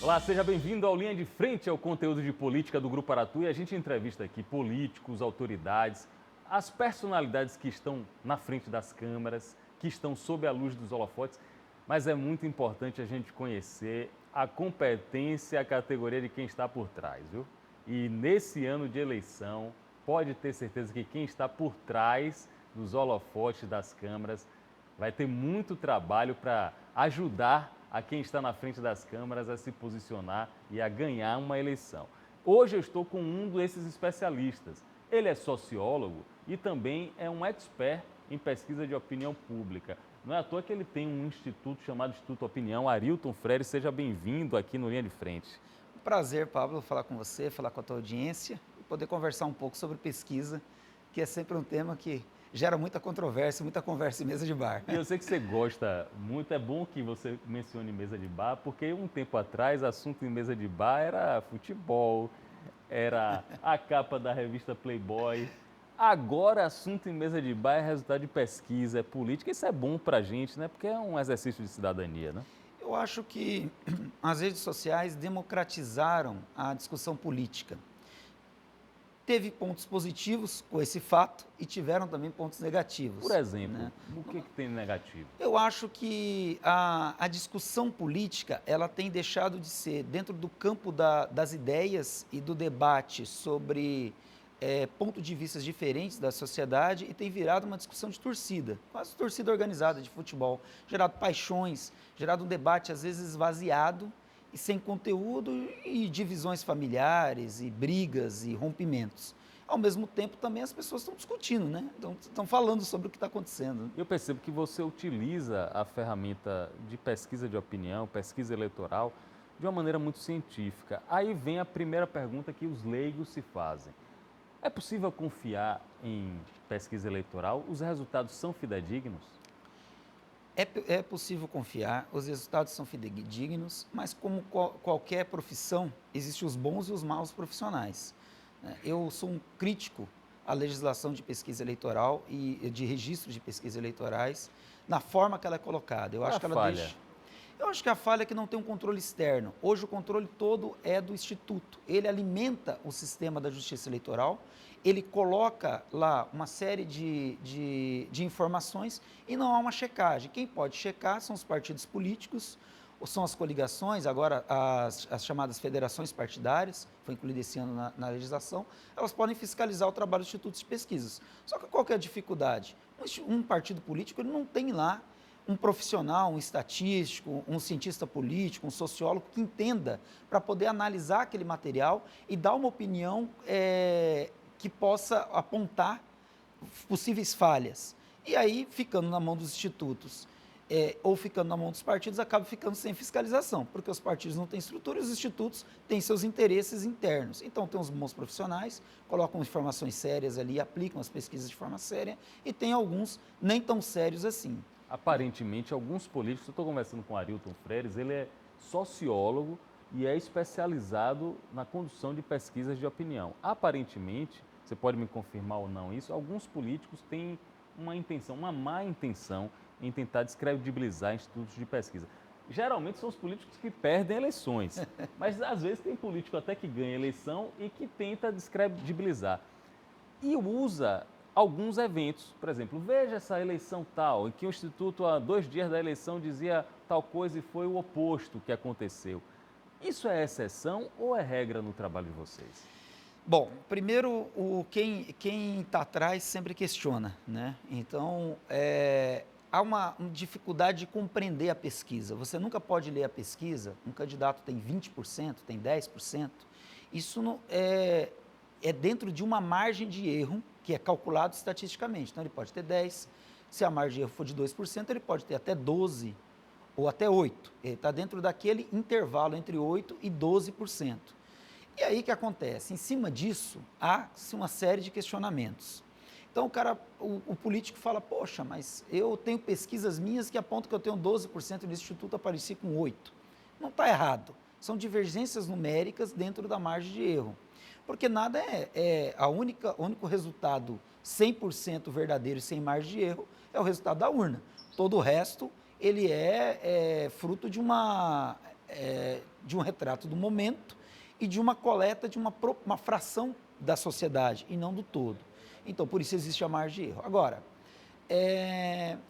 Olá, seja bem-vindo ao Linha de Frente, ao conteúdo de política do Grupo Aratu, e a gente entrevista aqui políticos, autoridades, as personalidades que estão na frente das câmeras, que estão sob a luz dos holofotes, mas é muito importante a gente conhecer a competência, a categoria de quem está por trás, viu? E nesse ano de eleição, pode ter certeza que quem está por trás dos holofotes das câmeras vai ter muito trabalho para ajudar a quem está na frente das câmaras a se posicionar e a ganhar uma eleição. Hoje eu estou com um desses especialistas. Ele é sociólogo e também é um expert em pesquisa de opinião pública. Não é à toa que ele tem um instituto chamado Instituto Opinião. Arilton Freire, seja bem-vindo aqui no Linha de Frente. Prazer, Pablo, falar com você, falar com a tua audiência e poder conversar um pouco sobre pesquisa, que é sempre um tema que gera muita controvérsia, muita conversa em mesa de bar. E eu sei que você gosta muito, é bom que você mencione mesa de bar, porque um tempo atrás, assunto em mesa de bar era futebol, era a capa da revista Playboy. Agora, assunto em mesa de bar é resultado de pesquisa, é política. Isso é bom pra gente, né? Porque é um exercício de cidadania, né? Eu acho que as redes sociais democratizaram a discussão política. Teve pontos positivos com esse fato e tiveram também pontos negativos. Por exemplo, né? o que tem de negativo? Eu acho que a discussão política ela tem deixado de ser dentro do campo das ideias e do debate sobre pontos de vista diferentes da sociedade e tem virado uma discussão de torcida, quase torcida organizada de futebol, gerado paixões, gerado um debate às vezes esvaziado e sem conteúdo e divisões familiares e brigas e rompimentos. Ao mesmo tempo, também as pessoas estão discutindo, né? Estão falando sobre o que está acontecendo. Eu percebo que você utiliza a ferramenta de pesquisa de opinião, pesquisa eleitoral, de uma maneira muito científica. Aí vem a primeira pergunta que os leigos se fazem. É possível confiar em pesquisa eleitoral? Os resultados são fidedignos? É possível confiar, os resultados são fidedignos, mas como qualquer profissão, existem os bons e os maus profissionais. Eu sou um crítico à legislação de pesquisa eleitoral e de registro de pesquisas eleitorais, na forma que ela é colocada. Qual é a falha? Eu acho que a falha é que não tem um controle externo. Hoje o controle todo é do Instituto. Ele alimenta o sistema da justiça eleitoral, ele coloca lá uma série de informações e não há uma checagem. Quem pode checar são os partidos políticos, ou são as coligações, agora as chamadas federações partidárias, foi incluído esse ano na legislação, elas podem fiscalizar o trabalho dos institutos de pesquisas. Só que qual que é a dificuldade? Um partido político ele não tem lá um profissional, um estatístico, um cientista político, um sociólogo que entenda para poder analisar aquele material e dar uma opinião que possa apontar possíveis falhas. E aí, ficando na mão dos institutos ou ficando na mão dos partidos, acaba ficando sem fiscalização, porque os partidos não têm estrutura e os institutos têm seus interesses internos. Então, tem os bons profissionais, colocam informações sérias ali, aplicam as pesquisas de forma séria, e tem alguns nem tão sérios assim. Aparentemente, alguns políticos, eu estou conversando com o Arilton Freires, ele é sociólogo e é especializado na condução de pesquisas de opinião. Aparentemente, você pode me confirmar ou não isso, alguns políticos têm uma intenção, uma má intenção em tentar descredibilizar institutos de pesquisa. Geralmente são os políticos que perdem eleições, mas às vezes tem político até que ganha eleição e que tenta descredibilizar. E usa alguns eventos, por exemplo, veja essa eleição tal, em que o Instituto, há 2 dias da eleição, dizia tal coisa e foi o oposto que aconteceu. Isso é exceção ou é regra no trabalho de vocês? Bom, primeiro, quem está atrás sempre questiona, né? Então, há uma dificuldade de compreender a pesquisa. Você nunca pode ler a pesquisa, um candidato tem 20%, tem 10%, isso não, é dentro de uma margem de erro que é calculado estatisticamente. Então, ele pode ter 10%, se a margem de erro for de 2%, ele pode ter até 12% ou até 8%. Ele está dentro daquele intervalo entre 8% e 12%. E aí o que acontece? Em cima disso, há-se uma série de questionamentos. Então, o político fala, poxa, mas eu tenho pesquisas minhas que apontam que eu tenho 12% nesse instituto, apareci com 8%. Não está errado. São divergências numéricas dentro da margem de erro. Porque nada o único resultado 100% verdadeiro e sem margem de erro é o resultado da urna. Todo o resto, ele é fruto de uma de um retrato do momento e de uma coleta de uma fração da sociedade e não do todo. Então, por isso existe a margem de erro. Agora,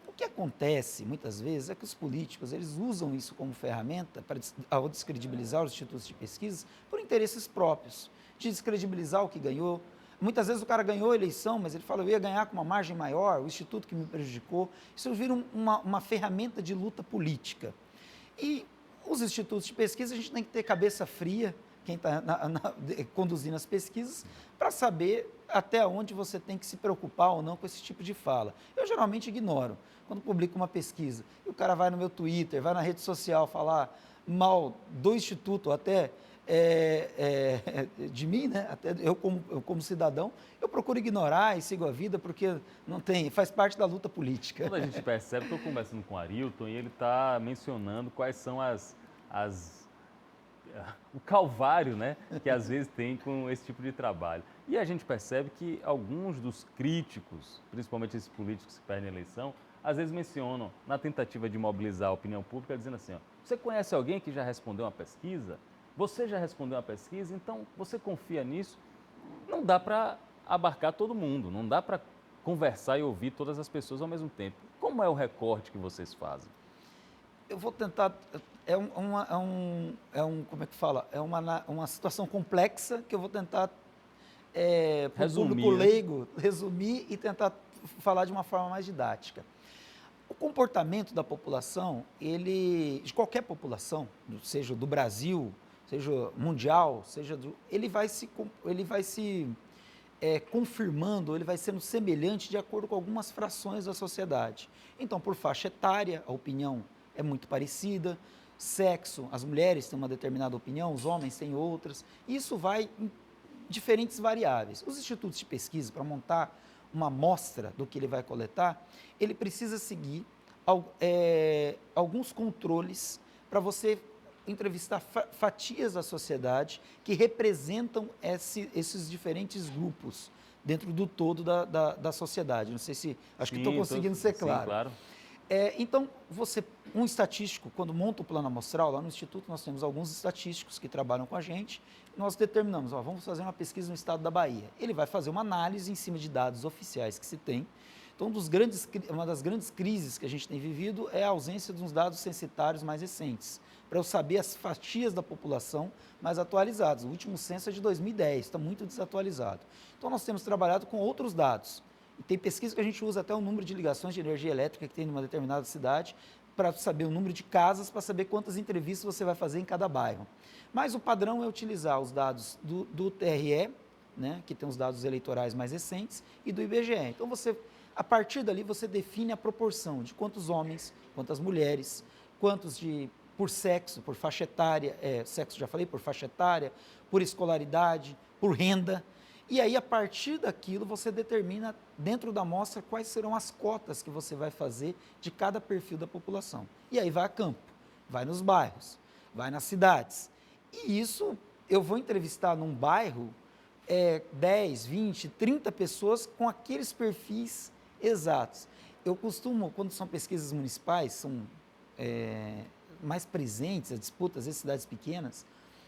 o que acontece muitas vezes é que os políticos eles usam isso como ferramenta ao descredibilizar os institutos de pesquisa por interesses próprios, de descredibilizar o que ganhou. Muitas vezes o cara ganhou a eleição, mas ele fala, eu ia ganhar com uma margem maior, o instituto que me prejudicou. Isso vira uma ferramenta de luta política. E os institutos de pesquisa, a gente tem que ter cabeça fria, quem está conduzindo as pesquisas, para saber até onde você tem que se preocupar ou não com esse tipo de fala. Eu geralmente ignoro. Quando publico uma pesquisa, e o cara vai no meu Twitter, vai na rede social falar mal do instituto, ou até de mim, né? Até eu como cidadão, eu procuro ignorar e sigo a vida, porque não tem, faz parte da luta política. Quando a gente percebe, estou conversando com o Arilton e ele está mencionando quais são o calvário, né, que às vezes tem com esse tipo de trabalho. E a gente percebe que alguns dos críticos, principalmente esses políticos que perdem a eleição, às vezes mencionam, na tentativa de mobilizar a opinião pública, dizendo assim, ó, você conhece alguém que já respondeu uma pesquisa? Você já respondeu uma pesquisa? Então, você confia nisso? Não dá para abarcar todo mundo, não dá para conversar e ouvir todas as pessoas ao mesmo tempo. Como é o recorte que vocês fazem? Eu vou tentar, como é que fala? É uma situação complexa que eu vou tentar, para o público leigo, resumir e tentar falar de uma forma mais didática. O comportamento da população, de qualquer população, seja do Brasil, seja mundial, ele vai se confirmando, ele vai sendo semelhante de acordo com algumas frações da sociedade. Então, por faixa etária, a opinião é muito parecida, sexo, as mulheres têm uma determinada opinião, os homens têm outras, isso vai em diferentes variáveis. Os institutos de pesquisa, para montar uma amostra do que ele vai coletar, ele precisa seguir alguns controles para você entrevistar fatias da sociedade que representam esses diferentes grupos dentro do todo da sociedade. Não sei se... Acho que estou conseguindo ser claro. Sim, claro. Então, um estatístico, quando monta o plano amostral, lá no Instituto nós temos alguns estatísticos que trabalham com a gente, nós determinamos, vamos fazer uma pesquisa no estado da Bahia. Ele vai fazer uma análise em cima de dados oficiais que se tem. Então, uma das grandes crises que a gente tem vivido é a ausência de uns dados censitários mais recentes, para eu saber as fatias da população mais atualizadas. O último censo é de 2010, está muito desatualizado. Então, nós temos trabalhado com outros dados. E tem pesquisa que a gente usa até o número de ligações de energia elétrica que tem numa determinada cidade, para saber o número de casas, para saber quantas entrevistas você vai fazer em cada bairro. Mas o padrão é utilizar os dados do TRE, né, que tem os dados eleitorais mais recentes, e do IBGE. Então, a partir dali, você define a proporção de quantos homens, quantas mulheres, quantos por sexo, por faixa etária, sexo já falei, por faixa etária, por escolaridade, por renda. E aí, a partir daquilo, você determina, dentro da amostra, quais serão as cotas que você vai fazer de cada perfil da população. E aí vai a campo, vai nos bairros, vai nas cidades. E isso, eu vou entrevistar num bairro 10, 20, 30 pessoas com aqueles perfis exatos. Eu costumo, quando são pesquisas municipais, são mais presentes, as disputas em cidades pequenas,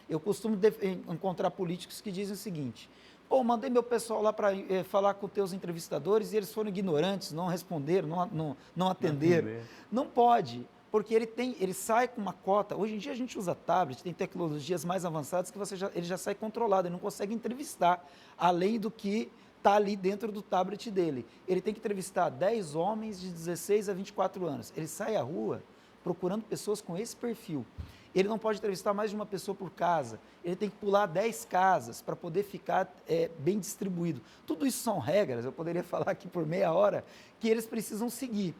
eu costumo encontrar políticos que dizem o seguinte: pô, mandei meu pessoal lá para falar com os teus entrevistadores e eles foram ignorantes, não responderam, não atenderam. Não pode, porque ele sai com uma cota. Hoje em dia a gente usa tablet, tem tecnologias mais avançadas que ele já sai controlado, ele não consegue entrevistar, além do que está ali dentro do tablet dele. Ele tem que entrevistar 10 homens de 16 a 24 anos. Ele sai à rua procurando pessoas com esse perfil. Ele não pode entrevistar mais de uma pessoa por casa, ele tem que pular 10 casas para poder ficar bem distribuído. Tudo isso são regras, eu poderia falar aqui por meia hora, que eles precisam seguir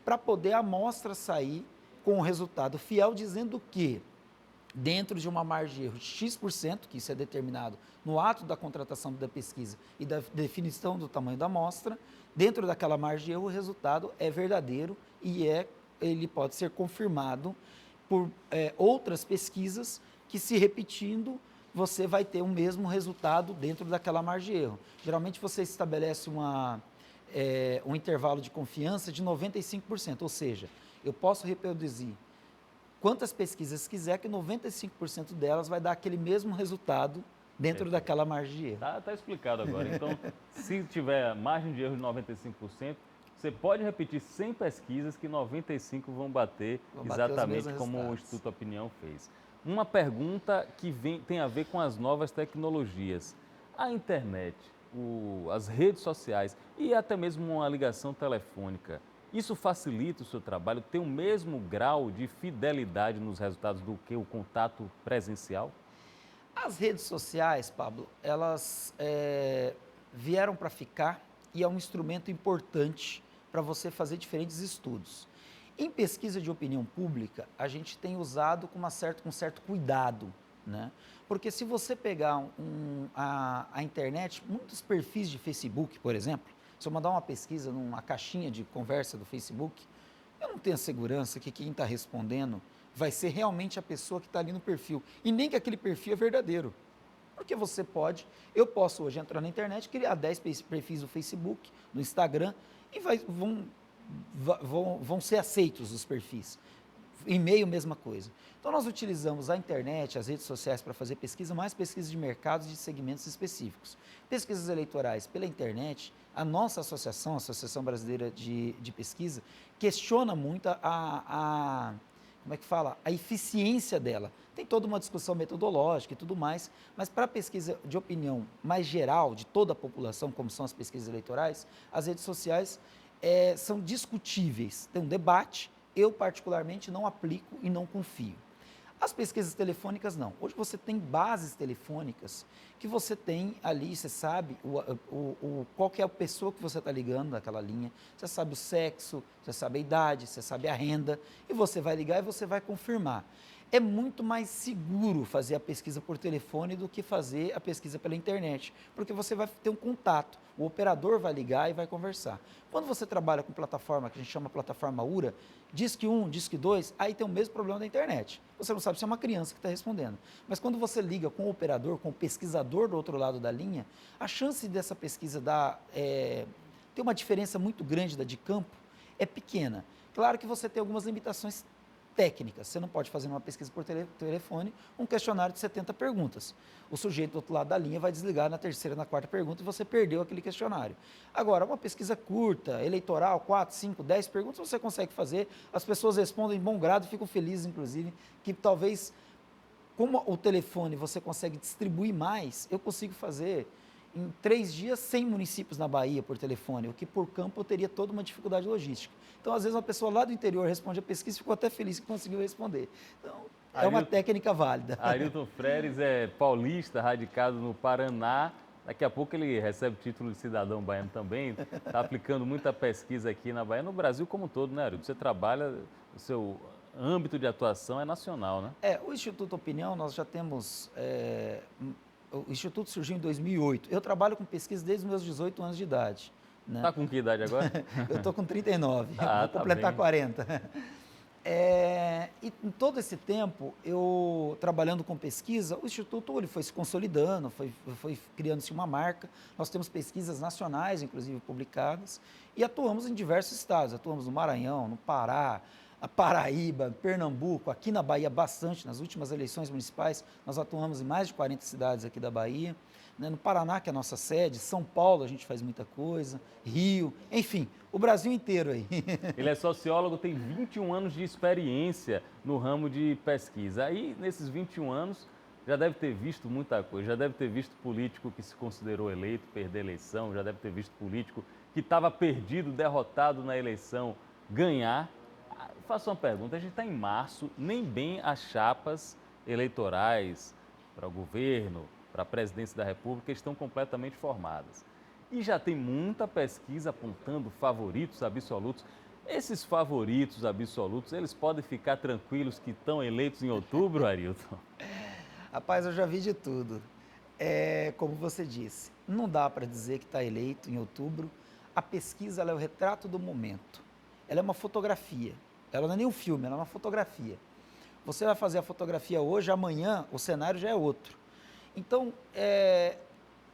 para poder a amostra sair com o resultado fiel, dizendo que, dentro de uma margem de erro de X%, que isso é determinado no ato da contratação da pesquisa e da definição do tamanho da amostra, dentro daquela margem de erro, o resultado é verdadeiro e ele pode ser confirmado por outras pesquisas que, se repetindo, você vai ter o mesmo resultado dentro daquela margem de erro. Geralmente, você estabelece um intervalo de confiança de 95%, ou seja, eu posso reproduzir quantas pesquisas quiser, que 95% delas vai dar aquele mesmo resultado dentro daquela margem de erro. Tá explicado agora. Então, se tiver margem de erro de 95%, você pode repetir 100 pesquisas que 95 vão bater exatamente como o Instituto Opinião fez. Uma pergunta que tem a ver com as novas tecnologias. A internet, as redes sociais e até mesmo uma ligação telefônica, isso facilita o seu trabalho? Tem o mesmo grau de fidelidade nos resultados do que o contato presencial? As redes sociais, Pablo, elas vieram para ficar e é um instrumento importante para você fazer diferentes estudos. Em pesquisa de opinião pública, a gente tem usado com certo cuidado, né? Porque se você pegar a internet, muitos perfis de Facebook, por exemplo, se eu mandar uma pesquisa numa caixinha de conversa do Facebook, eu não tenho a segurança que quem está respondendo vai ser realmente a pessoa que está ali no perfil. E nem que aquele perfil é verdadeiro. Porque eu posso hoje entrar na internet, criar 10 perfis do Facebook, do Instagram, e vão ser aceitos os perfis. E-mail, mesma coisa. Então, nós utilizamos a internet, as redes sociais para fazer pesquisa, mais pesquisa de mercados e de segmentos específicos. Pesquisas eleitorais pela internet, a nossa associação, a Associação Brasileira de Pesquisa, questiona muito como é que fala? A eficiência dela. Tem toda uma discussão metodológica e tudo mais, mas para a pesquisa de opinião mais geral, de toda a população, como são as pesquisas eleitorais, as redes sociais são discutíveis. Tem um debate, eu particularmente não aplico e não confio. As pesquisas telefônicas não. Hoje você tem bases telefônicas que você tem ali, você sabe qual que é a pessoa que você está ligando naquela linha, você sabe o sexo, você sabe a idade, você sabe a renda, e você vai ligar e você vai confirmar. É muito mais seguro fazer a pesquisa por telefone do que fazer a pesquisa pela internet, porque você vai ter um contato, o operador vai ligar e vai conversar. Quando você trabalha com plataforma, que a gente chama plataforma URA, Disque 1, Disque 2, aí tem o mesmo problema da internet. Você não sabe se é uma criança que está respondendo. Mas quando você liga com o operador, com o pesquisador do outro lado da linha, a chance dessa pesquisa ter uma diferença muito grande da de campo é pequena. Claro que você tem algumas limitações técnicas. Você não pode fazer uma pesquisa por telefone um questionário de 70 perguntas. O sujeito do outro lado da linha vai desligar na terceira, na quarta pergunta e você perdeu aquele questionário. Agora, uma pesquisa curta, eleitoral, 4, 5, 10 perguntas, você consegue fazer, as pessoas respondem em bom grado, ficam felizes, inclusive, que talvez, como o telefone você consegue distribuir mais, eu consigo fazer em 3 dias 100 municípios na Bahia por telefone, o que por campo eu teria toda uma dificuldade logística. Então, às vezes, uma pessoa lá do interior responde a pesquisa e ficou até feliz que conseguiu responder. Então, é uma técnica válida. Arilton Freires é paulista, radicado no Paraná. Daqui a pouco ele recebe título de cidadão baiano também. Está aplicando muita pesquisa aqui na Bahia, no Brasil como um todo, né, Arilton? Você trabalha, o seu âmbito de atuação é nacional, né? O Instituto Opinião, nós já temos... O Instituto surgiu em 2008. Eu trabalho com pesquisa desde os meus 18 anos de idade. Está, né? Com que idade agora? Eu estou com 39, vou completar bem. 40. E em todo esse tempo, eu trabalhando com pesquisa, o Instituto ele foi se consolidando, foi criando-se uma marca. Nós temos pesquisas nacionais, inclusive, publicadas, e atuamos em diversos estados. Atuamos no Maranhão, no Pará, a Paraíba, Pernambuco, aqui na Bahia bastante, nas últimas eleições municipais, nós atuamos em mais de 40 cidades aqui da Bahia, né? No Paraná, que é a nossa sede, São Paulo a gente faz muita coisa, Rio, enfim, o Brasil inteiro aí. Ele é sociólogo, tem 21 anos de experiência no ramo de pesquisa. Aí, nesses 21 anos, já deve ter visto muita coisa, já deve ter visto político que se considerou eleito, perder a eleição, já deve ter visto político que estava perdido, derrotado na eleição, ganhar. Faço uma pergunta, a gente está em março, nem bem as chapas eleitorais para o governo, para a presidência da República estão completamente formadas. E já tem muita pesquisa apontando favoritos absolutos. Esses favoritos absolutos, eles podem ficar tranquilos que estão eleitos em outubro, Arilton? Rapaz, eu já vi de tudo. Como você disse, não dá para dizer que está eleito em outubro. A pesquisa ela é o retrato do momento. Ela é uma fotografia. Ela não é nem um filme, ela é uma fotografia. Você vai fazer a fotografia hoje, amanhã o cenário já é outro. Então,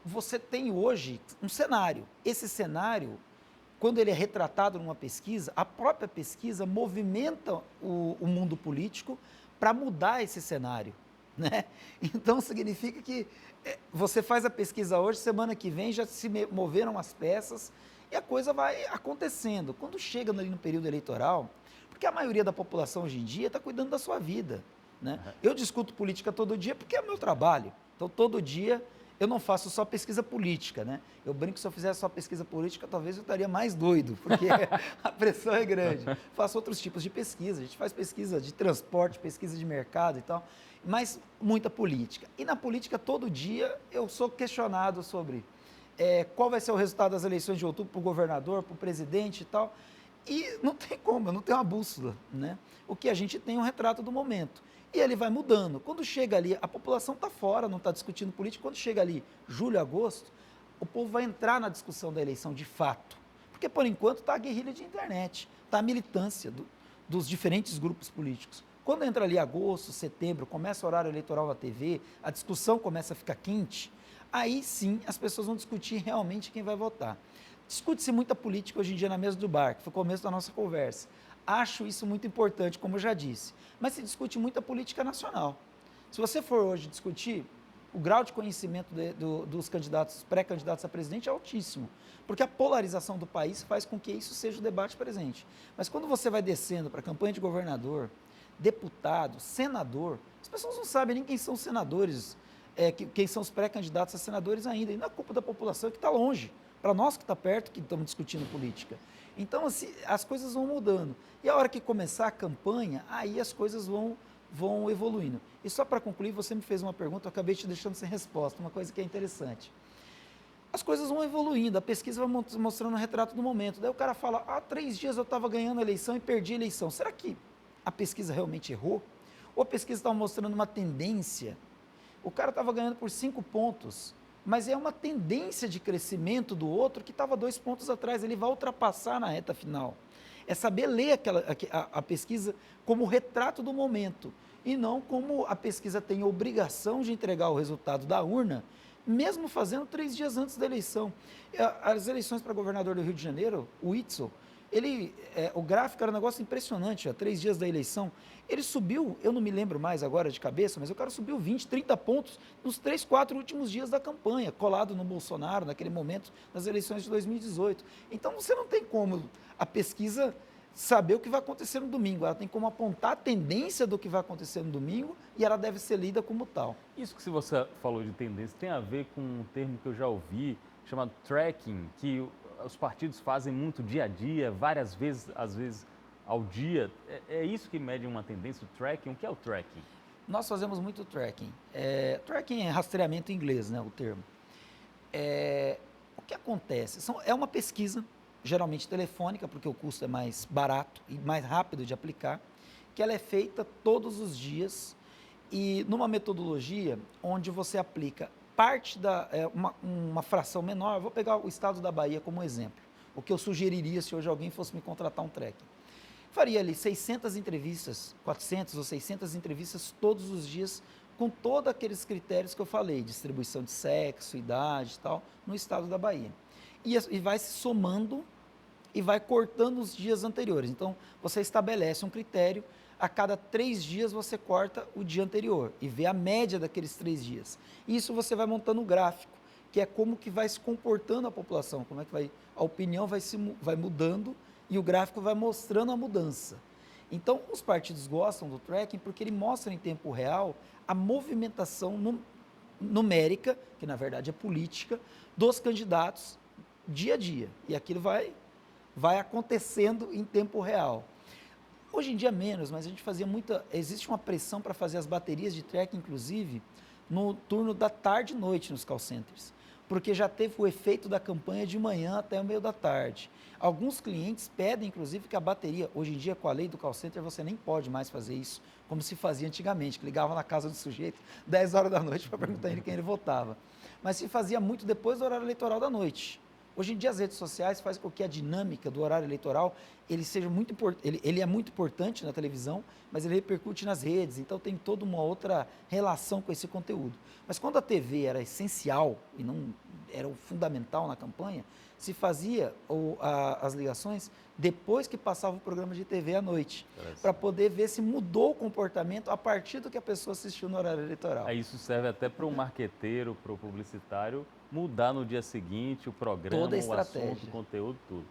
você tem hoje um cenário. Esse cenário, quando ele é retratado numa pesquisa, a própria pesquisa movimenta o mundo político para mudar esse cenário, né? Então, significa que você faz a pesquisa hoje, semana que vem já se moveram as peças e a coisa vai acontecendo. Quando chega ali no período eleitoral, porque a maioria da população hoje em dia está cuidando da sua vida, né? Eu discuto política todo dia porque é o meu trabalho. Então, todo dia eu não faço só pesquisa política, né? Eu brinco que se eu fizesse só pesquisa política, talvez eu estaria mais doido, porque a pressão é grande. Faço outros tipos de pesquisa, a gente faz pesquisa de transporte, pesquisa de mercado e tal, mas muita política. E na política, todo dia, eu sou questionado sobre qual vai ser o resultado das eleições de outubro para o governador, para o presidente e tal. E não tem como, eu não tenho uma bússola, né? O que a gente tem é um retrato do momento. E ele vai mudando. Quando chega ali, a população está fora, não está discutindo política. Quando chega ali, julho, agosto, o povo vai entrar na discussão da eleição de fato. Porque, por enquanto, está a guerrilha de internet, está a militância dos diferentes grupos políticos. Quando entra ali agosto, setembro, começa o horário eleitoral na TV, a discussão começa a ficar quente, aí sim as pessoas vão discutir realmente quem vai votar. Discute-se muita política hoje em dia na mesa do bar, que foi o começo da nossa conversa. Acho isso muito importante, como eu já disse, mas se discute muita política nacional. Se você for hoje discutir, o grau de conhecimento dos candidatos, pré-candidatos a presidente é altíssimo, porque a polarização do país faz com que isso seja o debate presente. Mas quando você vai descendo para a campanha de governador, deputado, senador, as pessoas não sabem nem quem são os senadores, quem são os pré-candidatos a senadores ainda, e não é culpa da população que está longe, para nós que está perto, que estamos discutindo política. Então, assim, as coisas vão mudando. E a hora que começar a campanha, aí as coisas vão evoluindo. E só para concluir, você me fez uma pergunta, eu acabei te deixando sem resposta, uma coisa que é interessante. As coisas vão evoluindo, a pesquisa vai mostrando o retrato do momento. Daí o cara fala, há 3 dias eu estava ganhando a eleição e perdi a eleição. Será que a pesquisa realmente errou? Ou a pesquisa estava mostrando uma tendência? O cara estava ganhando por 5 pontos, mas é uma tendência de crescimento do outro que estava 2 pontos atrás, ele vai ultrapassar na reta final. É saber ler a pesquisa como retrato do momento, e não como a pesquisa tem obrigação de entregar o resultado da urna, mesmo fazendo 3 dias antes da eleição. As eleições para governador do Rio de Janeiro, o Witzel, o gráfico era um negócio impressionante, 3 dias da eleição, ele subiu, eu não me lembro mais agora de cabeça, mas o cara subiu 20, 30 pontos nos 3, 4 últimos dias da campanha, colado no Bolsonaro, naquele momento das eleições de 2018. Então, você não tem como a pesquisa saber o que vai acontecer no domingo, ela tem como apontar a tendência do que vai acontecer no domingo e ela deve ser lida como tal. Isso que você falou de tendência tem a ver com um termo que eu já ouvi, chamado tracking, que os partidos fazem muito dia a dia, várias vezes, às vezes ao dia. É isso que mede uma tendência, o tracking? O que é o tracking? Nós fazemos muito tracking. Tracking é rastreamento em inglês, né, o termo. O que acontece? É uma pesquisa, geralmente telefônica, porque o custo é mais barato e mais rápido de aplicar, que ela é feita todos os dias e numa metodologia onde você aplica parte uma fração menor. Eu vou pegar o estado da Bahia como exemplo, o que eu sugeriria se hoje alguém fosse me contratar um tracking. Faria ali 600 entrevistas, 400 ou 600 entrevistas todos os dias, com todos aqueles critérios que eu falei, distribuição de sexo, idade e tal, no estado da Bahia. E vai se somando e vai cortando os dias anteriores. Então, você estabelece um critério, a cada 3 dias você corta o dia anterior e vê a média daqueles 3 dias. Isso você vai montando um gráfico, que é como que vai se comportando a população, como é que a opinião vai mudando e o gráfico vai mostrando a mudança. Então, os partidos gostam do tracking porque ele mostra em tempo real a movimentação numérica, que na verdade é política, dos candidatos dia a dia. E aquilo vai acontecendo em tempo real. Hoje em dia menos, mas a gente fazia existe uma pressão para fazer as baterias de tracking, inclusive, no turno da tarde e noite nos call centers, porque já teve o efeito da campanha de manhã até o meio da tarde. Alguns clientes pedem, inclusive, que a bateria, hoje em dia com a lei do call center, você nem pode mais fazer isso, como se fazia antigamente, que ligava na casa do sujeito 10 horas da noite para perguntar a ele quem ele votava. Mas se fazia muito depois do horário eleitoral da noite. Hoje em dia as redes sociais fazem com que a dinâmica do horário eleitoral ele é muito importante na televisão, mas ele repercute nas redes, então tem toda uma outra relação com esse conteúdo. Mas quando a TV era essencial e não era o fundamental na campanha, se fazia as ligações depois que passava o programa de TV à noite, para poder ver se mudou o comportamento a partir do que a pessoa assistiu no horário eleitoral. Aí isso serve até para o marqueteiro, para o publicitário, mudar no dia seguinte o programa, Toda a o estratégia. assunto, o conteúdo, tudo.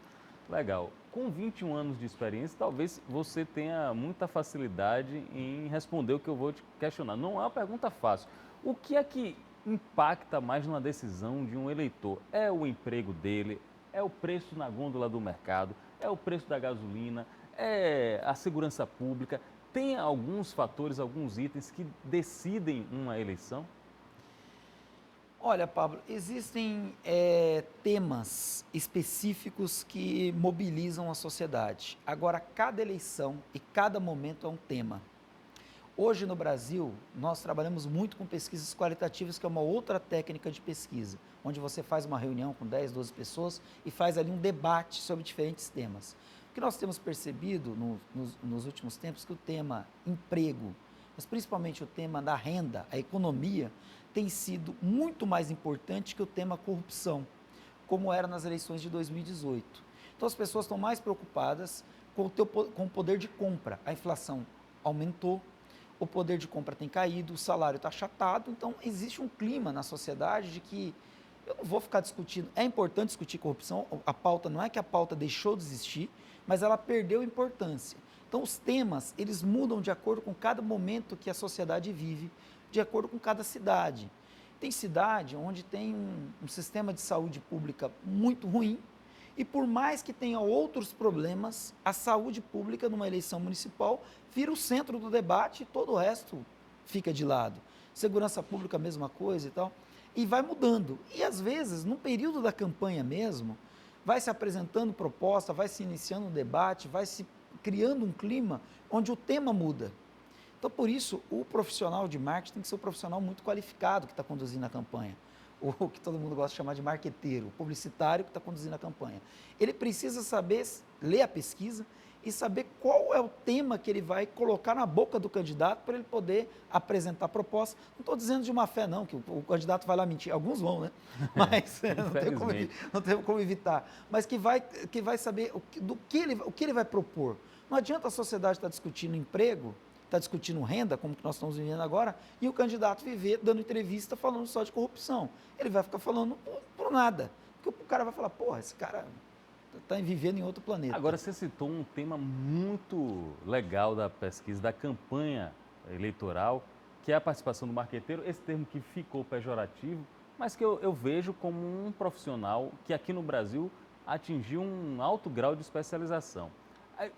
Legal. Com 21 anos de experiência, talvez você tenha muita facilidade em responder o que eu vou te questionar. Não é uma pergunta fácil. O que é que impacta mais numa decisão de um eleitor? É o emprego dele? É o preço na gôndola do mercado? É o preço da gasolina? É a segurança pública? Tem alguns fatores, alguns itens que decidem uma eleição? Olha, Pablo, existem temas específicos que mobilizam a sociedade. Agora, cada eleição e cada momento é um tema. Hoje no Brasil, nós trabalhamos muito com pesquisas qualitativas, que é uma outra técnica de pesquisa, onde você faz uma reunião com 10, 12 pessoas e faz ali um debate sobre diferentes temas. O que nós temos percebido nos últimos tempos é que o tema emprego, mas principalmente o tema da renda, a economia, tem sido muito mais importante que o tema corrupção, como era nas eleições de 2018. Então as pessoas estão mais preocupadas com o poder de compra. A inflação aumentou, o poder de compra tem caído, o salário está achatado, então existe um clima na sociedade de que eu não vou ficar discutindo, é importante discutir corrupção, a pauta não é que a pauta deixou de existir, mas ela perdeu importância. Então os temas, eles mudam de acordo com cada momento que a sociedade vive, de acordo com cada cidade. Tem cidade onde tem um sistema de saúde pública muito ruim e por mais que tenha outros problemas, a saúde pública numa eleição municipal vira o centro do debate e todo o resto fica de lado. Segurança pública, a mesma coisa e tal. E vai mudando. E às vezes, no período da campanha mesmo, vai se apresentando proposta, vai se iniciando um debate, vai se criando um clima onde o tema muda. Então, por isso, o profissional de marketing tem que ser um profissional muito qualificado que está conduzindo a campanha. O que todo mundo gosta de chamar de marqueteiro, o publicitário que está conduzindo a campanha. Ele precisa saber ler a pesquisa e saber qual é o tema que ele vai colocar na boca do candidato para ele poder apresentar a proposta. Não estou dizendo de má fé, não, que o candidato vai lá mentir. Alguns vão, né? Mas não tem como evitar. Mas que vai saber o que ele vai propor. Não adianta a sociedade estar discutindo emprego, está discutindo renda, como que nós estamos vivendo agora, e o candidato viver dando entrevista falando só de corrupção. Ele vai ficar falando por nada. Porque o cara vai falar, porra, esse cara está vivendo em outro planeta. Agora, você citou um tema muito legal da pesquisa, da campanha eleitoral, que é a participação do marqueteiro, esse termo que ficou pejorativo, mas que eu vejo como um profissional que aqui no Brasil atingiu um alto grau de especialização.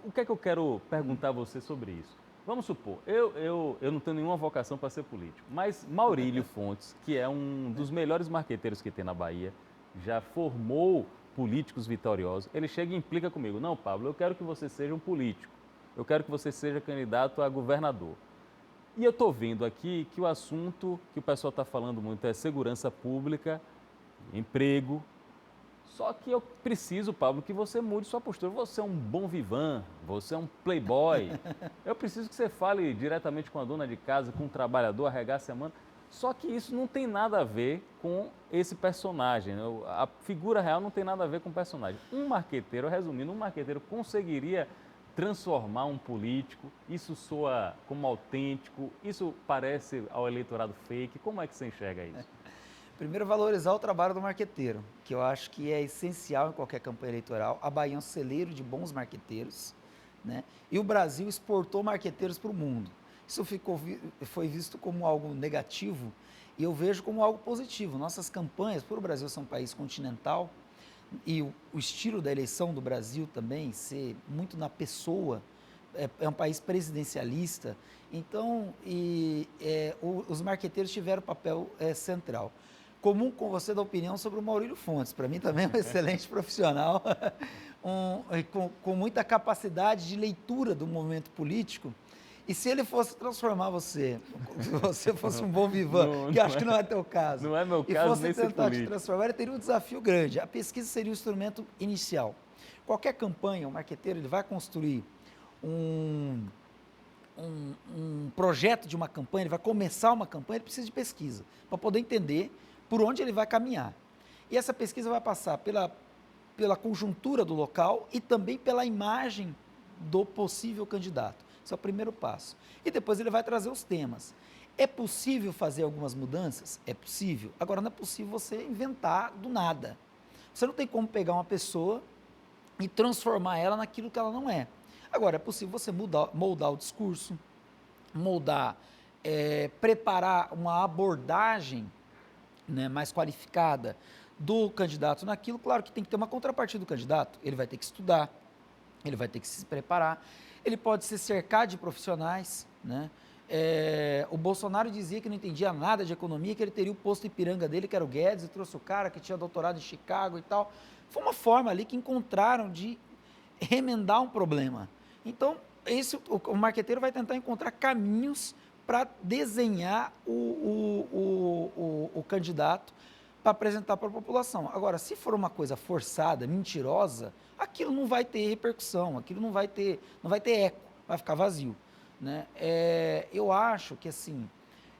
O que é que eu quero perguntar a você sobre isso? Vamos supor, eu não tenho nenhuma vocação para ser político, mas Maurílio Fontes, que é um dos melhores marqueteiros que tem na Bahia, já formou políticos vitoriosos, ele chega e implica comigo, não, Pablo, eu quero que você seja um político, eu quero que você seja candidato a governador. E eu estou vendo aqui que o assunto que o pessoal está falando muito é segurança pública, emprego. Só que eu preciso, Pablo, que você mude sua postura. Você é um bom vivan, você é um playboy. Eu preciso que você fale diretamente com a dona de casa, com o trabalhador, arregace a mão. Só que isso não tem nada a ver com esse personagem. A figura real não tem nada a ver com o personagem. Um marqueteiro, resumindo, um marqueteiro conseguiria transformar um político? Isso soa como autêntico? Isso parece ao eleitorado fake? Como é que você enxerga isso? Primeiro, valorizar o trabalho do marqueteiro, que eu acho que é essencial em qualquer campanha eleitoral. A Bahia é um celeiro de bons marqueteiros, né? E o Brasil exportou marqueteiros para o mundo. Isso foi visto como algo negativo e eu vejo como algo positivo. Nossas campanhas, por o Brasil ser um país continental e o estilo da eleição do Brasil também ser muito na pessoa, é um país presidencialista, então os marqueteiros tiveram papel central. Comum com você da opinião sobre o Maurílio Fontes. Para mim também é um excelente profissional, com muita capacidade de leitura do momento político. E se ele fosse transformar você, se você fosse um bom vivan, que acho que não é teu caso, não é meu caso, e fosse tentar te transformar, ele teria um desafio grande. A pesquisa seria o instrumento inicial. Qualquer campanha, o marqueteiro ele vai construir um projeto de uma campanha, ele vai começar uma campanha, ele precisa de pesquisa, para poder entender por onde ele vai caminhar. E essa pesquisa vai passar pela pela conjuntura do local e também pela imagem do possível candidato. Esse é o primeiro passo. E depois ele vai trazer os temas. É possível fazer algumas mudanças? É possível. Agora, não é possível você inventar do nada. Você não tem como pegar uma pessoa e transformar ela naquilo que ela não é. Agora, é possível você moldar o discurso, preparar uma abordagem, né, mais qualificada do candidato naquilo. Claro que tem que ter uma contrapartida do candidato. Ele vai ter que estudar, ele vai ter que se preparar, ele pode se cercar de profissionais, né? O Bolsonaro dizia que não entendia nada de economia, que ele teria o posto Ipiranga dele, que era o Guedes, e trouxe o cara que tinha doutorado em Chicago e tal. Foi uma forma ali que encontraram de remendar um problema. Então, o marqueteiro vai tentar encontrar caminhos para desenhar o candidato para apresentar para a população. Agora, se for uma coisa forçada, mentirosa, aquilo não vai ter repercussão, aquilo não vai ter eco, vai ficar vazio, né? Eu acho que, assim,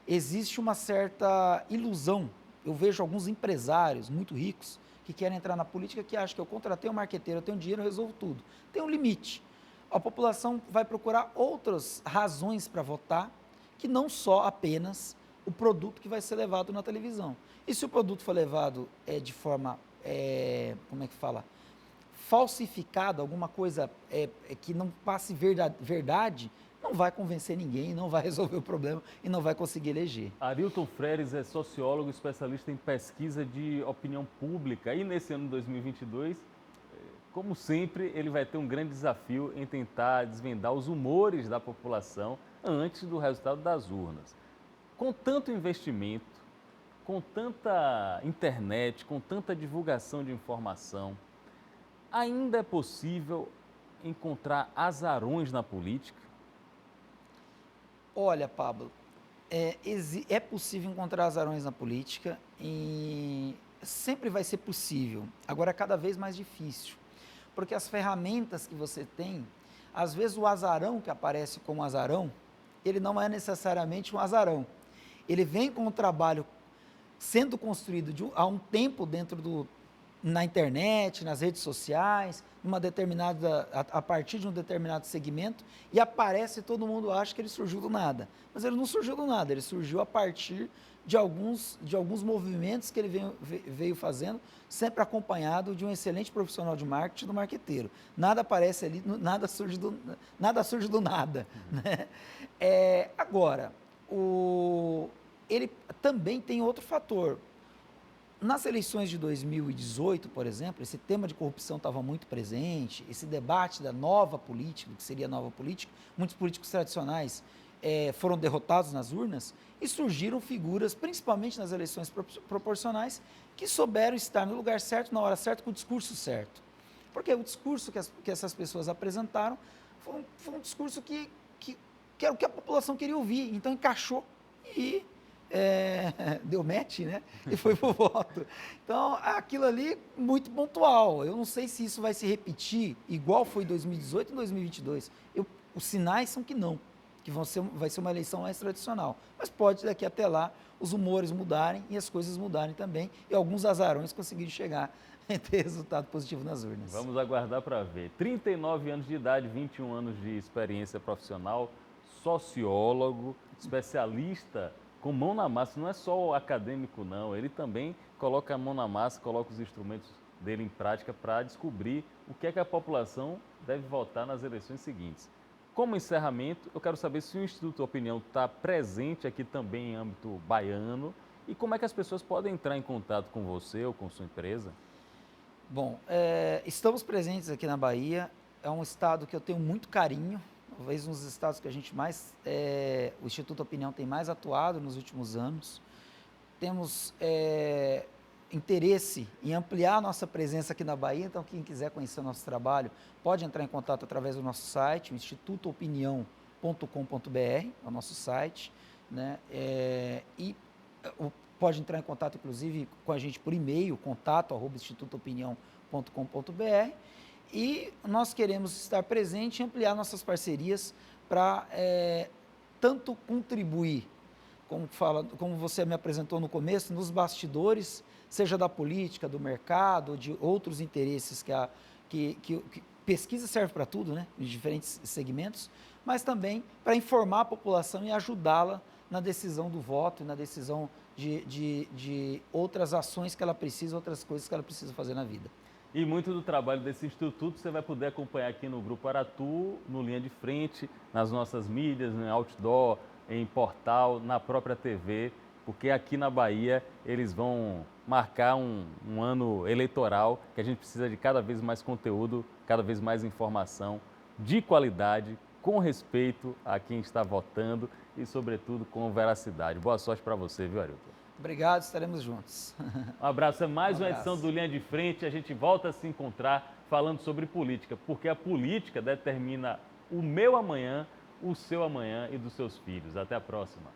existe uma certa ilusão. Eu vejo alguns empresários muito ricos que querem entrar na política, que acham que eu contratei um marqueteiro, eu tenho dinheiro, eu resolvo tudo. Tem um limite. A população vai procurar outras razões para votar, que não só apenas o produto que vai ser levado na televisão. E se o produto for levado de forma, como é que fala, falsificada, alguma coisa que não passe verdade, não vai convencer ninguém, não vai resolver o problema e não vai conseguir eleger. Arilton Freires é sociólogo, especialista em pesquisa de opinião pública. E nesse ano de 2022, como sempre, ele vai ter um grande desafio em tentar desvendar os humores da população antes do resultado das urnas. Com tanto investimento, com tanta internet, com tanta divulgação de informação, ainda é possível encontrar azarões na política? Olha, Pablo, é possível encontrar azarões na política e sempre vai ser possível. Agora é cada vez mais difícil, porque as ferramentas que você tem, às vezes o azarão que aparece como azarão, ele não é necessariamente um azarão. Ele vem com o trabalho sendo construído há um tempo na internet, nas redes sociais, a partir de um determinado segmento, e aparece, todo mundo acha que ele surgiu do nada. Mas ele não surgiu do nada, ele surgiu a partir de alguns movimentos que ele veio fazendo, sempre acompanhado de um excelente profissional de marketing, do marqueteiro. Nada aparece ali, nada surge do nada. Né? Agora, ele também tem outro fator. Nas eleições de 2018, por exemplo, esse tema de corrupção estava muito presente, esse debate da nova política, do que seria a nova política, muitos políticos tradicionais foram derrotados nas urnas e surgiram figuras, principalmente nas eleições proporcionais, que souberam estar no lugar certo, na hora certa, com o discurso certo. Porque o discurso que essas pessoas apresentaram foi um discurso que era o que a população queria ouvir, então encaixou e deu match, né? E foi pro voto. Então, aquilo ali, muito pontual. Eu não sei se isso vai se repetir igual foi em 2018 e 2022. Os sinais são que não, que vai ser uma eleição mais tradicional. Mas pode, daqui até lá, os humores mudarem e as coisas mudarem também, e alguns azarões conseguirem chegar a ter resultado positivo nas urnas. Vamos aguardar para ver. 39 anos de idade, 21 anos de experiência profissional, sociólogo, especialista com mão na massa, não é só o acadêmico não, ele também coloca a mão na massa, coloca os instrumentos dele em prática para descobrir o que é que a população deve votar nas eleições seguintes. Como encerramento, eu quero saber se o Instituto Opinião está presente aqui também em âmbito baiano e como é que as pessoas podem entrar em contato com você ou com sua empresa. Bom, estamos presentes aqui na Bahia, é um estado que eu tenho muito carinho, talvez um dos estados que a gente mais, o Instituto Opinião tem mais atuado nos últimos anos. Temos interesse em ampliar a nossa presença aqui na Bahia, então quem quiser conhecer o nosso trabalho pode entrar em contato através do nosso site, institutoopinião.com.br, é o nosso site, né? E pode entrar em contato, inclusive, com a gente por e-mail, contato@institutoopinião.com.br. E nós queremos estar presente e ampliar nossas parcerias para tanto contribuir como você me apresentou no começo, nos bastidores, seja da política, do mercado, de outros interesses que pesquisa serve para tudo, né, em diferentes segmentos, mas também para informar a população e ajudá-la na decisão do voto e na decisão de outras ações que ela precisa, outras coisas que ela precisa fazer na vida. E muito do trabalho desse instituto você vai poder acompanhar aqui no Grupo Aratu, no Linha de Frente, nas nossas mídias, no outdoor, em portal, na própria TV, porque aqui na Bahia eles vão marcar um ano eleitoral que a gente precisa de cada vez mais conteúdo, cada vez mais informação de qualidade, com respeito a quem está votando e, sobretudo, com veracidade. Boa sorte para você, viu, Arilton? Obrigado, estaremos juntos. Um abraço, é mais uma edição do Linha de Frente. A gente volta a se encontrar falando sobre política, porque a política determina o meu amanhã, o seu amanhã e dos seus filhos. Até a próxima.